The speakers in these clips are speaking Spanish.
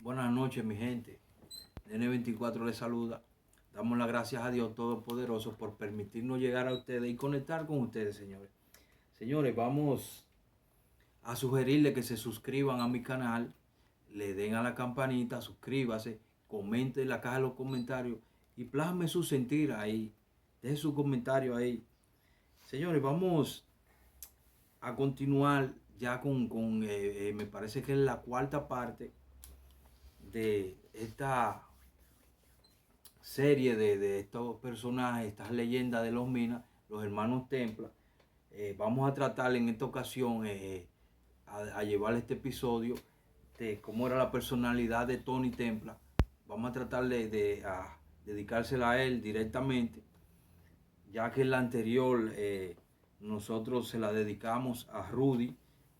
Buenas noches, mi gente. N24 les saluda. Damos las gracias a Dios Todopoderoso por permitirnos llegar a ustedes y conectar con ustedes, señores. Señores, vamos a sugerirles que se suscriban a mi canal, le den a la campanita, suscríbase, comenten en la caja de los comentarios y plasme su sentir ahí. Deje su comentario ahí. Señores, vamos a continuar ya me parece que es la cuarta parte de esta serie de estos personajes, estas leyendas de los Minas, los hermanos Templa. Vamos a tratar en esta ocasión a llevar este episodio de cómo era la personalidad de Tony Templa. Vamos a tratar de dedicársela a él directamente, ya que en la anterior nosotros se la dedicamos a Rudy,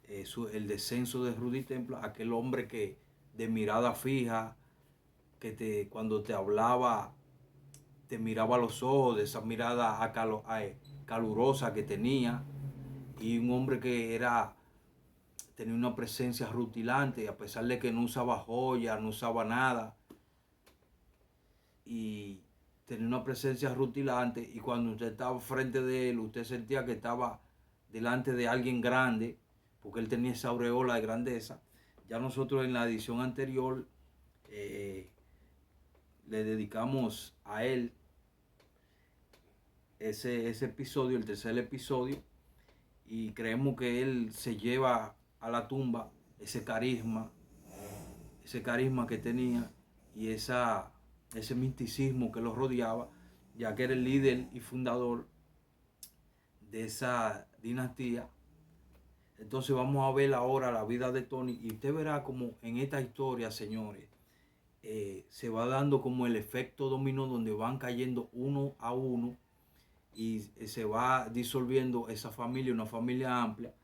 el descenso de Rudy Templa, aquel hombre que de mirada fija, cuando te hablaba te miraba a los ojos, de esa mirada calurosa que tenía, y un hombre que tenía una presencia rutilante, a pesar de que no usaba joyas, no usaba nada, y tenía una presencia rutilante, y cuando usted estaba frente de él, usted sentía que estaba delante de alguien grande, porque él tenía esa aureola de grandeza. Ya nosotros en la edición anterior le dedicamos a él ese episodio, el tercer episodio, y creemos que él se lleva a la tumba ese carisma que tenía y ese misticismo que lo rodeaba, ya que era el líder y fundador de esa dinastía. Entonces vamos a ver ahora la vida de Tony y usted verá como en esta historia, señores, se va dando como el efecto dominó, donde van cayendo uno a uno y se va disolviendo esa familia, una familia amplia.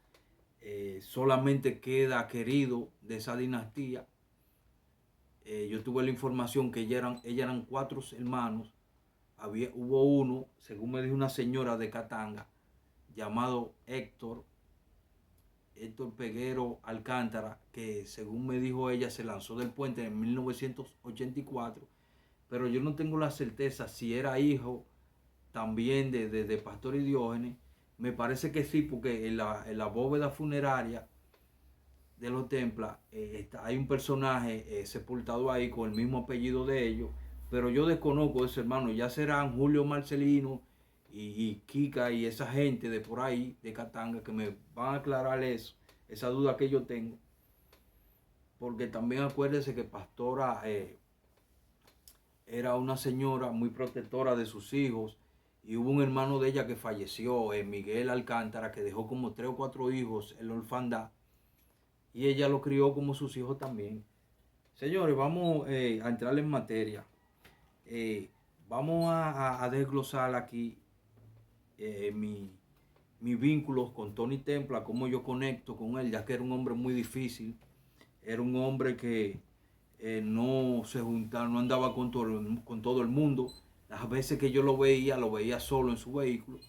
Solamente queda querido de esa dinastía. Yo tuve la información que ellas eran cuatro hermanos. Hubo uno, según me dijo una señora de Katanga, llamado Héctor Peguero Alcántara, que según me dijo ella se lanzó del puente en 1984, pero yo no tengo la certeza si era hijo también de Pastor y Diógenes. Me parece que sí, porque en la bóveda funeraria de los Templas hay un personaje sepultado ahí con el mismo apellido de ellos, pero yo desconozco ese hermano. Ya serán Julio Marcelino y Kika y esa gente de por ahí, de Katanga, que me van a aclarar eso, esa duda que yo tengo. Porque también acuérdese que Pastora era una señora muy protectora de sus hijos, y hubo un hermano de ella que falleció, Miguel Alcántara, que dejó como 3 o 4 hijos en la orfandad, y ella lo crió como sus hijos también. Señores, vamos a entrar en materia. Vamos a desglosar aquí mi vínculo con Tony Templa, cómo yo conecto con él, ya que era un hombre muy difícil. Era un hombre que no se juntaba, no andaba con todo el mundo. Las veces que yo lo veía solo en su vehículo,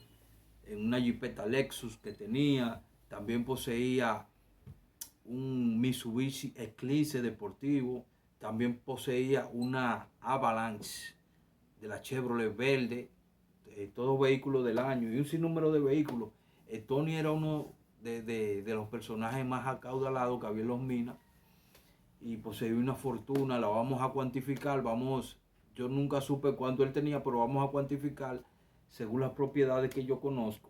en una Jeepeta Lexus que tenía. También poseía un Mitsubishi Eclipse deportivo. También poseía una Avalanche de la Chevrolet verde, todos vehículos del año y un sinnúmero de vehículos. Tony era uno de los personajes más acaudalados que había en los Minas, y poseía una fortuna. La vamos a cuantificar. Yo nunca supe cuánto él tenía, pero vamos a cuantificar según las propiedades que yo conozco.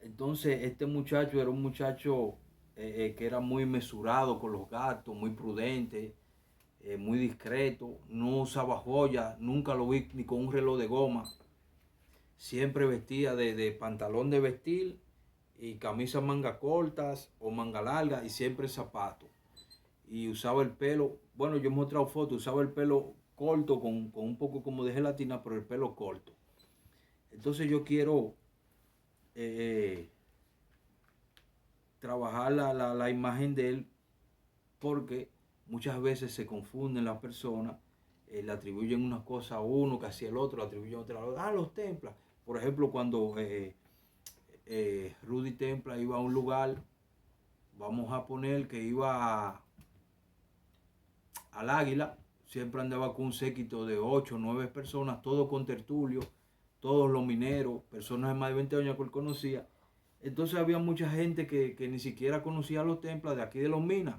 Entonces este muchacho era un muchacho que era muy mesurado con los gastos, muy prudente, muy discreto. No usaba joyas, nunca lo vi ni con un reloj de goma. Siempre vestía de pantalón de vestir y camisa manga cortas o manga larga, y siempre zapatos. Y usaba el pelo, bueno, yo he mostrado fotos, usaba el pelo corto con un poco como de gelatina, pero el pelo corto. Entonces yo quiero eh, trabajar la imagen de él, porque muchas veces se confunden las personas, le atribuyen una cosa a uno que hacía el otro, le atribuyen otra a otro. Los Templas. Por ejemplo, cuando Rudy Templa iba a un lugar, vamos a poner que iba al Águila. Siempre andaba con un séquito de 8 o 9 personas, todos con tertulio, todos los mineros, personas de más de 20 años que él conocía. Entonces había mucha gente que ni siquiera conocía los Templas de aquí de Los Minas.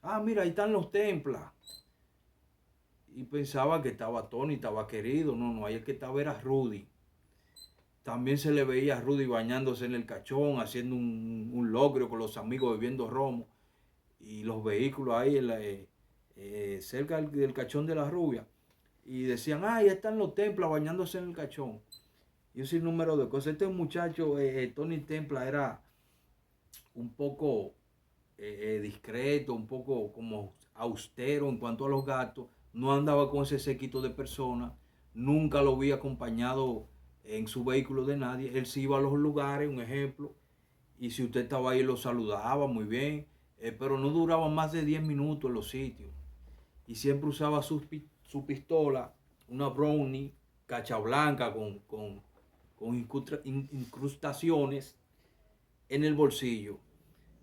Ah, mira, ahí están los Templas. Y pensaba que estaba Tony, estaba querido. No, no, ahí el que estaba era Rudy. También se le veía a Rudy bañándose en el cachón, haciendo un logro con los amigos, bebiendo romo. Y los vehículos ahí cerca del cachón de la rubia. Y decían, ah, ahí están los Templas bañándose en el cachón. Y un sinnúmero de cosas. Este muchacho, Tony Templa, era un poco discreto, un poco como austero en cuanto a los gastos. No andaba con ese séquito de personas. Nunca lo vi acompañado en su vehículo de nadie. Él se iba a los lugares, un ejemplo, y si usted estaba ahí lo saludaba muy bien, pero no duraba más de 10 minutos en los sitios. Y siempre usaba su pistola, una Brownie, cacha blanca con incrustaciones en el bolsillo.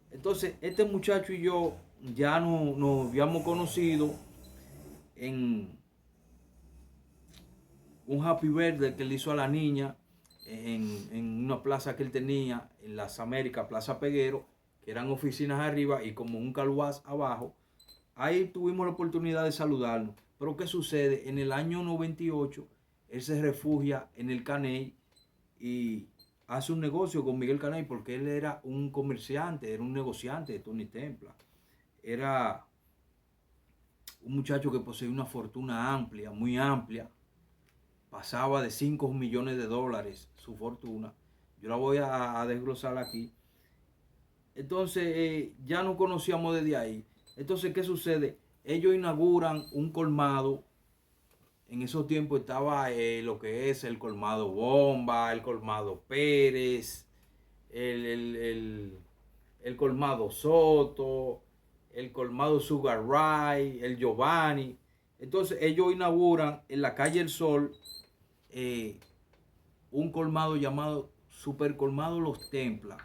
Entonces, este muchacho y yo ya nos habíamos conocido en un happy birthday que le hizo a la niña en una plaza que él tenía en las Américas, Plaza Peguero, que eran oficinas arriba y como un caluaz abajo. Ahí tuvimos la oportunidad de saludarnos. Pero ¿qué sucede? En el año 98, él se refugia en el Caney y hace un negocio con Miguel Caney porque él era un comerciante, era un negociante de Tony Templa. Era un muchacho que poseía una fortuna amplia, muy amplia. Pasaba de 5 millones de dólares su fortuna. Yo la voy a desglosar aquí. Entonces, ya nos conocíamos desde ahí. Entonces, ¿qué sucede? Ellos inauguran un colmado. En esos tiempos estaba lo que es el colmado Bomba, el colmado Pérez, el colmado Soto, el colmado Sugar Ray, el Giovanni. Entonces ellos inauguran en la calle El Sol un colmado llamado Super Colmado Los Templas.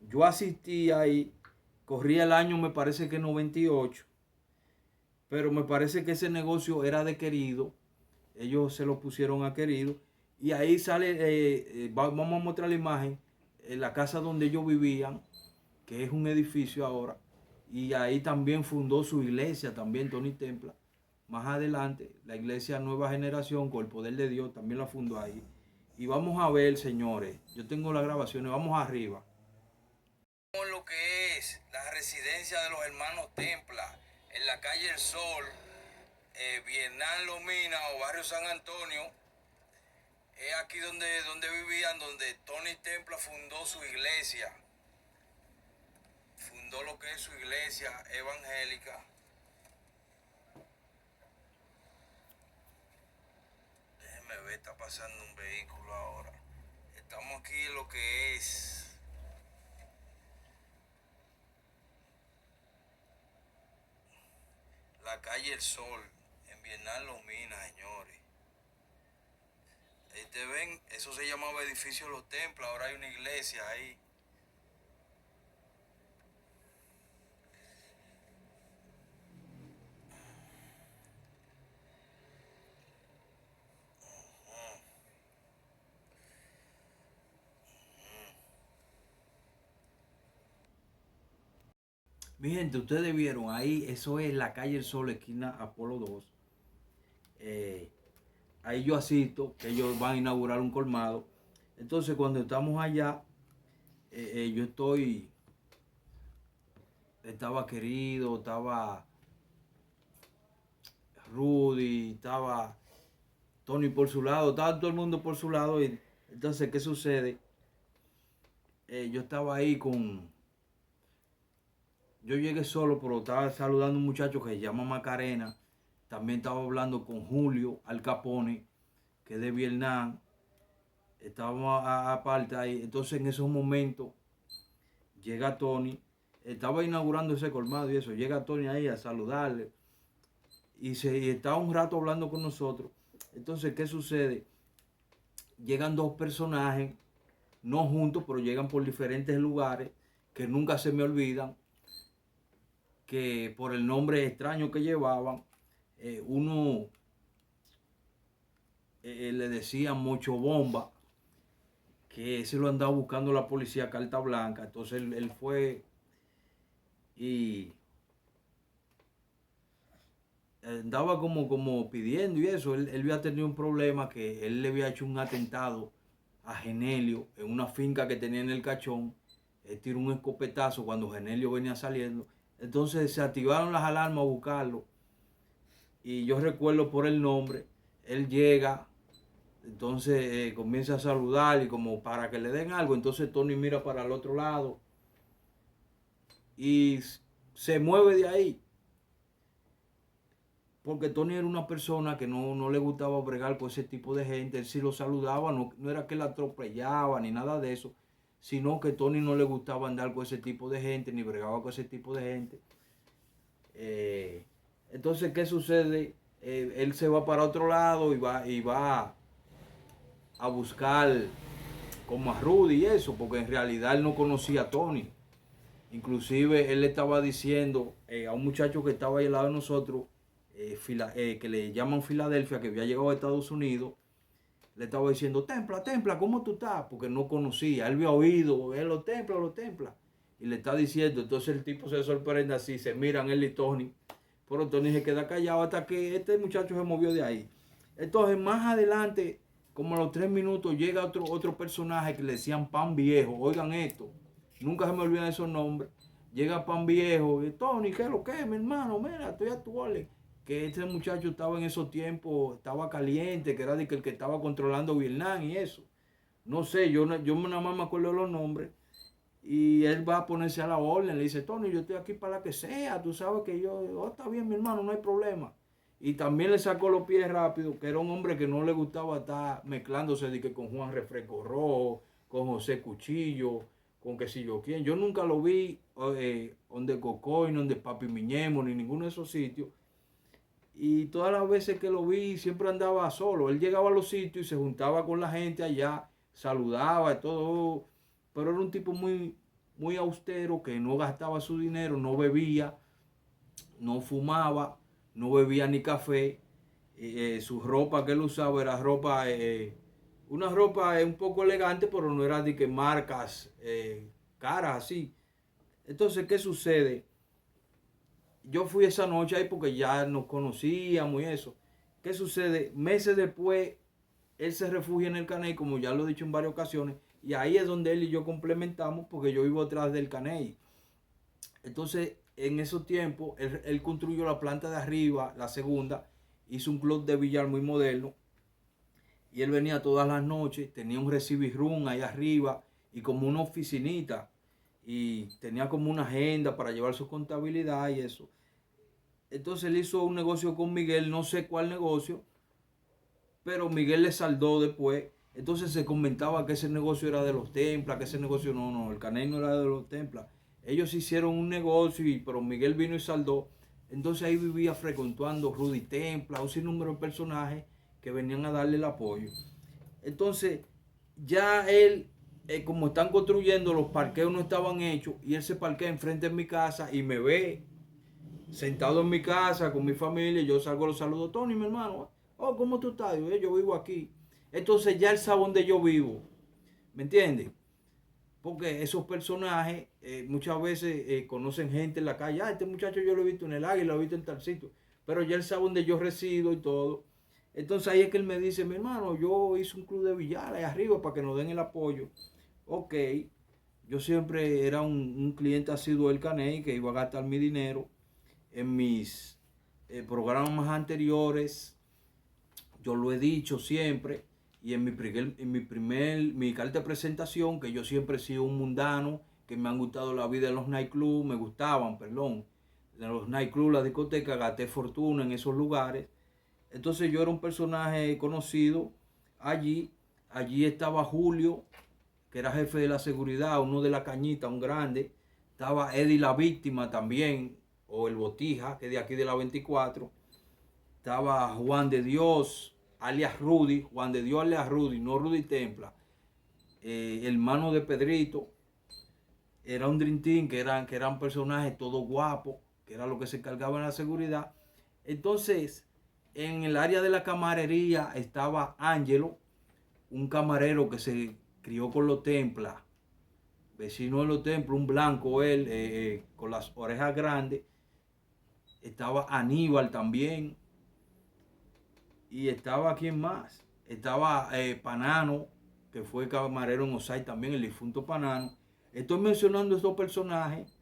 Yo asistí ahí, corría el año me parece que 98, pero me parece que ese negocio era de Querido. Ellos se lo pusieron a Querido. Y ahí sale, vamos a mostrar la imagen, en la casa donde ellos vivían, que es un edificio ahora. Y ahí también fundó su iglesia, también Tony Templa. Más adelante, la iglesia Nueva Generación, con el poder de Dios, también la fundó ahí. Y vamos a ver, señores, yo tengo las grabaciones, vamos arriba. Lo que es la residencia de los hermanos Templa, en la calle El Sol, Vietnam Lomina o barrio San Antonio. Es aquí donde vivían, donde Tony Templa fundó su iglesia. Fundó lo que es su iglesia evangélica. Déjenme ver, está pasando un vehículo ahora. Estamos aquí en lo que es la calle El Sol, en Vietnam Los Minas, señores. Ahí te ven, eso se llamaba edificio Los Templos, ahora hay una iglesia ahí. Mi gente, ustedes vieron ahí, eso es la calle El Sol, esquina Apolo 2. Ahí yo asisto, que ellos van a inaugurar un colmado. Entonces cuando estamos allá, yo estaba Querido, estaba Rudy, estaba Tony por su lado, estaba todo el mundo por su lado. Y entonces, ¿qué sucede? Yo estaba ahí yo llegué solo, pero estaba saludando a un muchacho que se llama Macarena. También estaba hablando con Julio Al Capone, que es de Vietnam. Estábamos aparte ahí. Entonces en esos momentos llega Tony. Estaba inaugurando ese colmado y eso. Llega Tony ahí a saludarle. Y está un rato hablando con nosotros. Entonces, ¿qué sucede? Llegan dos personajes, no juntos, pero llegan por diferentes lugares, que nunca se me olvidan, que por el nombre extraño que llevaban, uno le decía Mocho Bomba, que ese lo andaba buscando la policía Carta Blanca. Entonces él fue y andaba como pidiendo y eso. Él había tenido un problema, que él le había hecho un atentado a Genelio en una finca que tenía en el Cachón. Él tiró un escopetazo cuando Genelio venía saliendo. Entonces se activaron las alarmas a buscarlo. Y yo recuerdo por el nombre, él llega, entonces comienza a saludar y como para que le den algo. Entonces Tony mira para el otro lado y se mueve de ahí. Porque Tony era una persona que no le gustaba bregar con ese tipo de gente. Él sí lo saludaba, no era que la atropellaba ni nada de eso, sino que Tony no le gustaba andar con ese tipo de gente, ni bregaba con ese tipo de gente. Entonces, ¿qué sucede? Él se va para otro lado y va a buscar como a Rudy y eso, porque en realidad él no conocía a Tony. Inclusive él le estaba diciendo a un muchacho que estaba ahí al lado de nosotros, que le llaman Filadelfia, que había llegado a Estados Unidos, le estaba diciendo, Templa, ¿cómo tú estás? Porque no conocía, él había oído, los Templa. Y le está diciendo, entonces el tipo se sorprende así, se miran él y Tony, pero Tony se queda callado hasta que este muchacho se movió de ahí. Entonces más adelante, como a los 3 minutos, llega otro personaje que le decían Pan Viejo. Oigan esto, nunca se me olvidan esos nombres. Llega Pan Viejo, y Tony, ¿qué es lo que es, mi hermano? Mira, estoy a tu orden. Que este muchacho estaba en esos tiempos, estaba caliente, que era de que el que estaba controlando Vietnam y eso. No sé, yo nada más me acuerdo de los nombres. Y él va a ponerse a la orden, le dice, Tony, yo estoy aquí para la que sea, tú sabes que yo, está bien, mi hermano, no hay problema. Y también le sacó los pies rápido, que era un hombre que no le gustaba estar mezclándose de que con Juan Refresco Rojo, con José Cuchillo, con qué sé yo quién. Yo nunca lo vi donde Cocoy, donde Papi Miñemo, ni ninguno de esos sitios. Y todas las veces que lo vi siempre andaba solo. Él llegaba a los sitios y se juntaba con la gente allá, saludaba y todo. Pero era un tipo muy austero, que no gastaba su dinero, no bebía, no fumaba, no bebía ni café. Su ropa que él usaba era una ropa un poco elegante, pero no era de que marcas caras así. Entonces, ¿qué sucede? Yo fui esa noche ahí porque ya nos conocíamos y eso. ¿Qué sucede? Meses después, él se refugia en el Caney, como ya lo he dicho en varias ocasiones, y ahí es donde él y yo complementamos, porque yo vivo atrás del Caney. Entonces, en esos tiempos, él construyó la planta de arriba, la segunda, hizo un club de billar muy moderno, y él venía todas las noches, tenía un receiver room ahí arriba, y como una oficinita, y tenía como una agenda para llevar su contabilidad y eso. Entonces él hizo un negocio con Miguel, no sé cuál negocio, pero Miguel le saldó después. Entonces se comentaba que ese negocio era de los Templas, que ese negocio no, el Caney no era de los Templas. Ellos hicieron un negocio, pero Miguel vino y saldó. Entonces ahí vivía frecuentando Rudy Templa, un sinnúmero de personajes que venían a darle el apoyo. Entonces ya él, como están construyendo, los parqueos no estaban hechos, y él se parquea enfrente de mi casa y me ve sentado en mi casa con mi familia. Yo salgo, los saludo, Tony, mi hermano. Oh, ¿cómo tú estás? Yo vivo aquí. Entonces ya él sabe dónde yo vivo. ¿Me entiendes? Porque esos personajes muchas veces conocen gente en la calle. Ah, este muchacho yo lo he visto en el Águila, lo he visto en tal sitio. Pero ya él sabe dónde yo resido y todo. Entonces ahí es que él me dice, mi hermano, yo hice un club de billar ahí arriba para que nos den el apoyo. Ok, yo siempre era un cliente asiduo del Caney, que iba a gastar mi dinero en mis programas anteriores. Yo lo he dicho siempre, y en mi carta de presentación, que yo siempre he sido un mundano, que me han gustado la vida en los nightclubs, me gustaban, perdón, en los nightclubs, la discoteca, gasté fortuna en esos lugares. Entonces yo era un personaje conocido allí. Allí estaba Julio, que era jefe de la seguridad, uno de la Cañita, un grande. Estaba Eddie la Víctima también, o el Botija, que es de aquí de la 24. Estaba Juan de Dios, alias Rudy, Juan de Dios alias Rudy, no Rudy Templa, hermano de Pedrito. Era un Dream Team, que eran personajes todos guapos, que era lo que se encargaba en la seguridad. Entonces, En el área de la camarería estaba Ángelo, un camarero que se crió con los Templas, vecino de los Templos, un blanco él, con las orejas grandes. Estaba Aníbal también. Y estaba, ¿quién más? Estaba Panano, que fue camarero en Osai también, el difunto Panano. Estoy mencionando estos personajes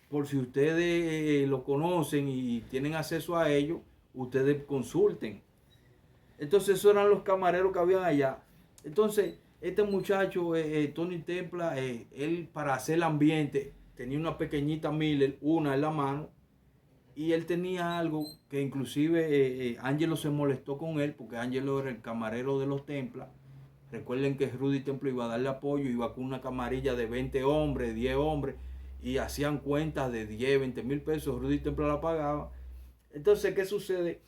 por si ustedes lo conocen y tienen acceso a ellos, ustedes consulten. Entonces esos eran los camareros que habían allá. Entonces este muchacho, Tony Templa, él para hacer el ambiente tenía una pequeñita Miller, una en la mano, y él tenía algo que inclusive Angelo se molestó con él, porque Angelo era el camarero de los Templas. Recuerden que Rudy Templo iba a darle apoyo, iba con una camarilla de 20 hombres, 10 hombres, y hacían cuentas de 10, 20 mil pesos, Rudy Templo la pagaba. Entonces, ¿qué sucede?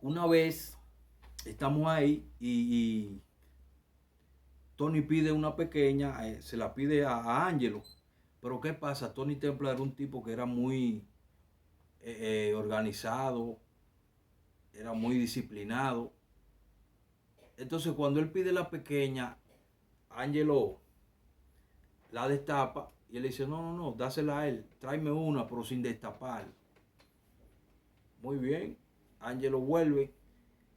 Una vez estamos ahí y Tony pide una pequeña, se la pide a Angelo. Pero ¿qué pasa? Tony Templo era un tipo que era muy organizado, era muy disciplinado. Entonces cuando él pide la pequeña, Angelo la destapa y él dice, no, dásela a él, tráeme una pero sin destapar. Muy bien, Angelo vuelve,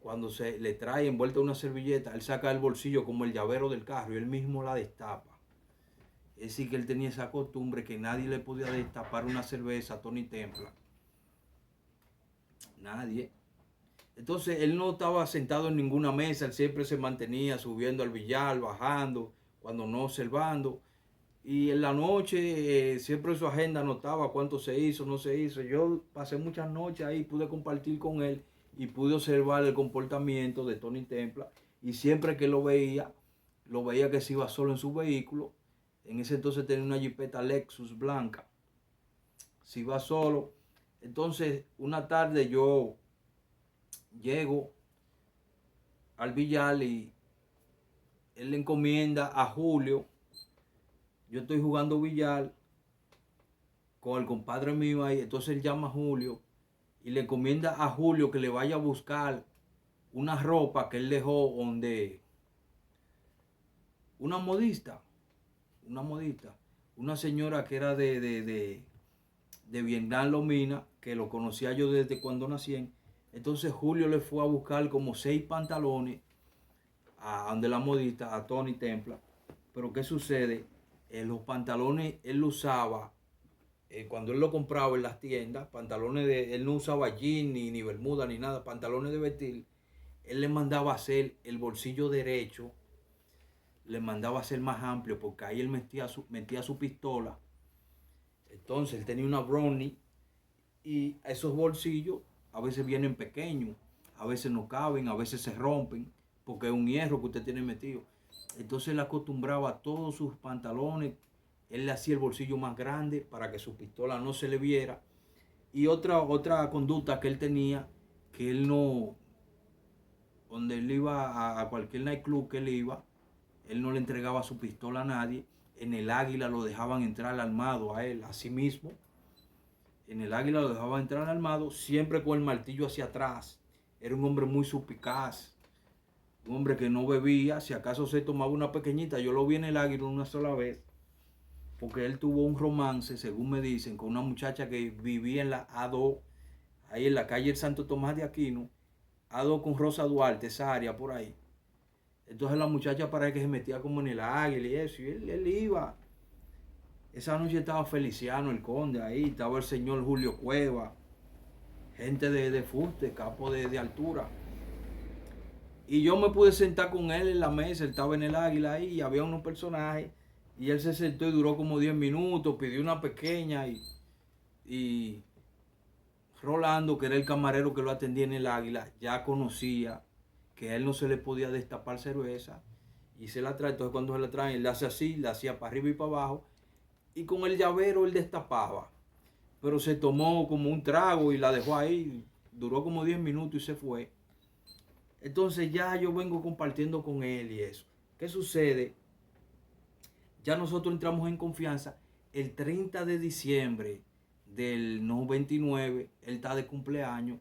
cuando se le trae envuelta una servilleta, él saca del bolsillo como el llavero del carro y él mismo la destapa. Es decir, que él tenía esa costumbre que nadie le podía destapar una cerveza a Tony Templa. Nadie. Entonces él no estaba sentado en ninguna mesa, él siempre se mantenía subiendo al billar, bajando, cuando no observando. Y en la noche siempre su agenda anotaba cuánto se hizo, no se hizo. Yo pasé muchas noches ahí, pude compartir con él y pude observar el comportamiento de Tony Templa. Y siempre que lo veía que se iba solo en su vehículo. En ese entonces tenía una Jeepeta Lexus blanca. Se iba solo. Entonces una tarde yo llego al billar y él le encomienda a Julio. Yo estoy jugando billar con el compadre mío ahí. Entonces él llama a Julio y le encomienda a Julio que le vaya a buscar una ropa que él dejó donde una modista, una señora que era de Vietnam Lomina, que lo conocía yo desde cuando nací. Entonces Julio le fue a buscar como 6 pantalones a donde la modista, a Tony Templa. Pero ¿qué sucede? Los pantalones él lo usaba, cuando él lo compraba en las tiendas, pantalones él no usaba jean ni bermuda ni nada, pantalones de vestir. Él le mandaba a hacer el bolsillo derecho, le mandaba a hacer más amplio, porque ahí él metía su pistola. Entonces él tenía una Brownie y esos bolsillos a veces vienen pequeños, a veces no caben, a veces se rompen, porque es un hierro que usted tiene metido. Entonces él acostumbraba a todos sus pantalones, él le hacía el bolsillo más grande para que su pistola no se le viera. Y otra conducta que él tenía, que él no, donde él iba a cualquier nightclub que él iba, él no le entregaba su pistola a nadie. En el Águila lo dejaban entrar armado a él, a sí mismo. En el Águila lo dejaban entrar armado, siempre con el martillo hacia atrás. Era un hombre muy suspicaz, un hombre que no bebía, si acaso se tomaba una pequeñita. Yo lo vi en el Águila una sola vez, porque él tuvo un romance, según me dicen, con una muchacha que vivía en la A2, ahí en la calle el Santo Tomás de Aquino, A2 con Rosa Duarte, esa área por ahí. Entonces la muchacha parece que se metía como en el Águila y eso, y él iba. Esa noche estaba Feliciano el Conde ahí, estaba el señor Julio Cueva, gente de fuste, capo de altura. Y yo me pude sentar con él en la mesa, él estaba en el Águila ahí, y había unos personajes, y él se sentó y duró como 10 minutos, pidió una pequeña, y Rolando, que era el camarero que lo atendía en el Águila, ya conocía que a él no se le podía destapar cerveza, y se la trae. Entonces cuando se la traen, él le hace así, le hacía para arriba y para abajo, y con el llavero él destapaba. Pero se tomó como un trago y la dejó ahí, duró como 10 minutos y se fue. Entonces ya yo vengo compartiendo con él y eso. ¿Qué sucede? Ya nosotros entramos en confianza. El 30 de diciembre del 99, él está de cumpleaños.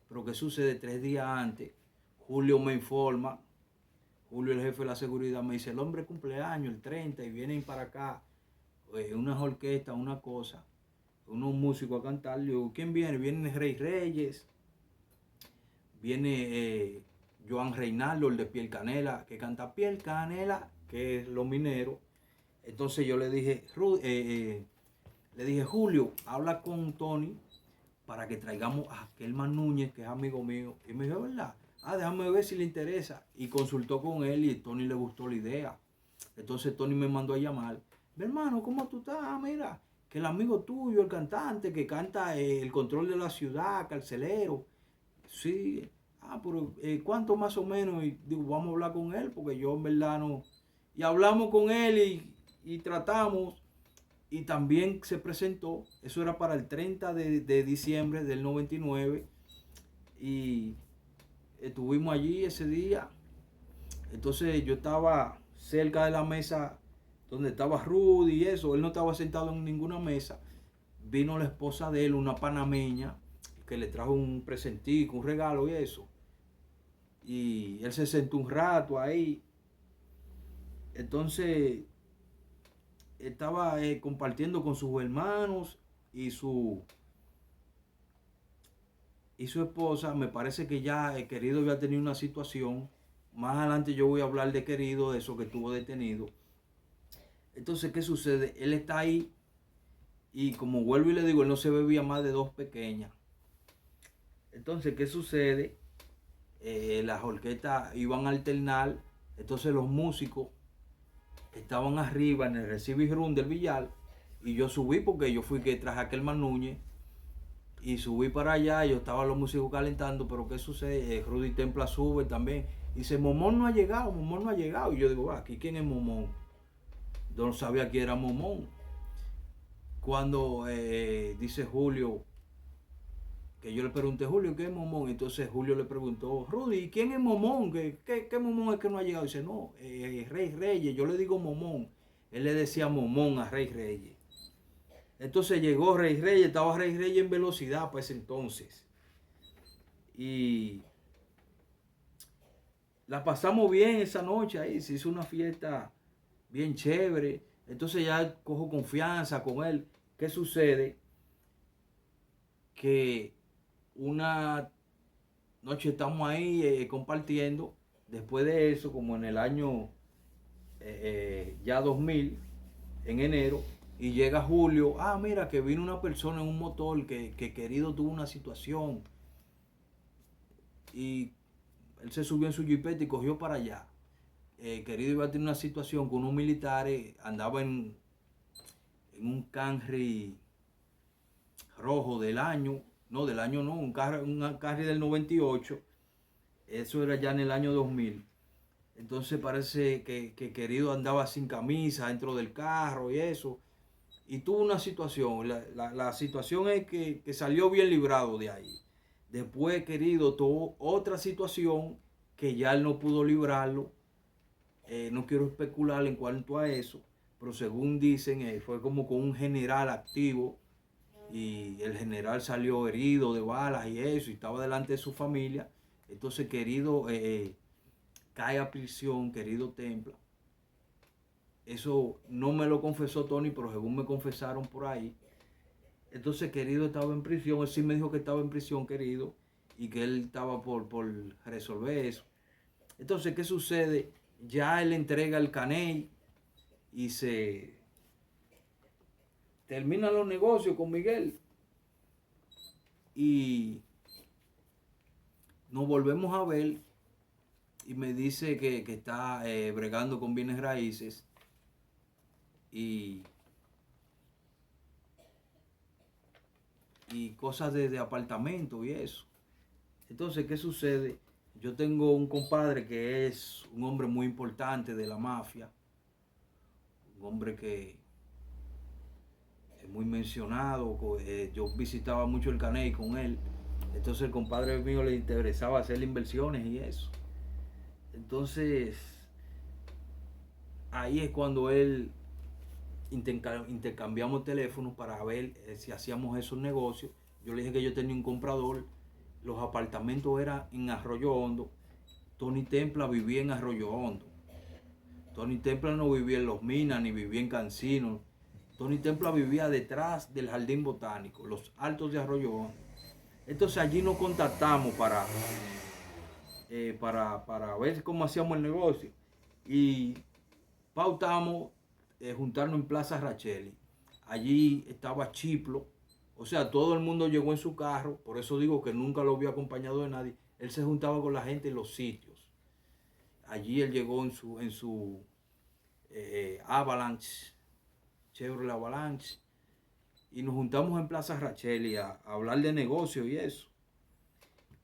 Pero ¿qué sucede? 3 días antes, Julio me informa, Julio, el jefe de la seguridad, me dice, el hombre cumpleaños el 30 y vienen para acá, unas orquestas, una cosa, unos músicos a cantar. Yo digo, ¿quién viene? Viene Rey Reyes, viene Joan Reinaldo, el de Piel Canela, que canta Piel Canela, que es los mineros. Entonces yo le dije, Julio, habla con Tony para que traigamos a Kelman Núñez, que es amigo mío. Y me dijo, ¿verdad? Déjame ver si le interesa. Y consultó con él y a Tony le gustó la idea. Entonces Tony me mandó a llamar. Mi hermano, ¿cómo tú estás? Mira, que el amigo tuyo, el cantante, que canta El Control de la Ciudad, Carcelero. Sí. Pero ¿cuánto más o menos? Y digo, vamos a hablar con él, porque yo en verdad no. Y hablamos con él y tratamos. Y también se presentó, eso era para el 30 de diciembre del 99. Y estuvimos allí ese día. Entonces yo estaba cerca de la mesa donde estaba Rudy y eso. Él no estaba sentado en ninguna mesa. Vino la esposa de él, una panameña, que le trajo un presentico, un regalo y eso. Y él se sentó un rato ahí. Entonces estaba compartiendo con sus hermanos y su esposa. Me parece que ya Querido había tenido una situación. Más adelante yo voy a hablar de Querido, de eso que estuvo detenido. Entonces, ¿qué sucede? Él está ahí y como vuelvo y le digo, él no se bebía más de 2 pequeñas. Entonces, ¿qué sucede? Las orquestas iban a alternar. Entonces los músicos estaban arriba en el Recibe Room del Villar y yo subí porque yo fui que traje a Kelman Núñez y subí para allá. Yo estaba los músicos calentando, pero ¿qué sucede? Rudy Templa sube también y dice, Momón no ha llegado, Momón no ha llegado. Y yo digo, aquí ¿quién es Momón? Yo no sabía quién era Momón. Cuando dice Julio, que yo le pregunté, Julio, ¿qué es Momón? Entonces Julio le preguntó, Rudy, ¿quién es Momón? ¿Qué Momón es que no ha llegado? Dice, no, Rey Reyes, yo le digo Momón. Él le decía Momón a Rey Reyes. Entonces llegó Rey Reyes, estaba Rey Reyes en velocidad para ese entonces. Y la pasamos bien esa noche ahí, se hizo una fiesta bien chévere. Entonces ya cojo confianza con él. ¿Qué sucede? Que una noche estamos ahí compartiendo. Después de eso, como en el año ya 2000, en enero, y llega Julio, mira que vino una persona en un motor que Querido tuvo una situación. Y él se subió en su jipeta y cogió para allá. Querido iba a tener una situación con unos militares, andaba en un Camry rojo del año, un Camry del 98, eso era ya en el año 2000. Entonces parece que Querido andaba sin camisa dentro del carro y eso, y tuvo una situación. La situación es que salió bien librado de ahí. Después Querido tuvo otra situación que ya él no pudo librarlo. No quiero especular en cuanto a eso, pero según dicen, fue como con un general activo y el general salió herido de balas y eso, y estaba delante de su familia. Entonces Querido cae a prisión, Querido Templa. Eso no me lo confesó Tony, pero según me confesaron por ahí. Entonces Querido estaba en prisión, él sí me dijo que estaba en prisión, Querido, y que él estaba por resolver eso. Entonces, ¿qué sucede? Ya él entrega el caney y se terminan los negocios con Miguel. Y nos volvemos a ver y me dice que está bregando con bienes raíces y cosas de apartamento y eso. Entonces, ¿qué sucede? Yo tengo un compadre que es un hombre muy importante de la mafia, un hombre que es muy mencionado. Yo visitaba mucho el Caney con él. Entonces el compadre mío le interesaba hacer inversiones y eso. Entonces ahí es cuando él intercambiamos teléfonos para ver si hacíamos esos negocios. Yo le dije que yo tenía un comprador. los apartamentos eran en Arroyo Hondo. Tony Templa vivía en Arroyo Hondo. Tony Templa no vivía en Los Minas ni vivía en Cancino. Tony Templa vivía detrás del Jardín Botánico, los Altos de Arroyo Hondo. Entonces allí nos contactamos para ver cómo hacíamos el negocio. Y pautamos juntarnos en Plaza Racheli. Allí estaba Chiplo. O sea, todo el mundo llegó en su carro. Por eso digo que nunca lo había acompañado de nadie. Él se juntaba con la gente en los sitios. Allí él llegó en su Avalanche, Chevrolet Avalanche. Y nos juntamos en Plaza Racheli a hablar de negocio y eso.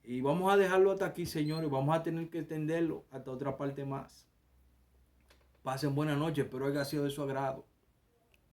Y vamos a dejarlo hasta aquí, señores. Vamos a tener que extenderlo hasta otra parte más. Pasen buenas noches. Espero haya sido de su agrado.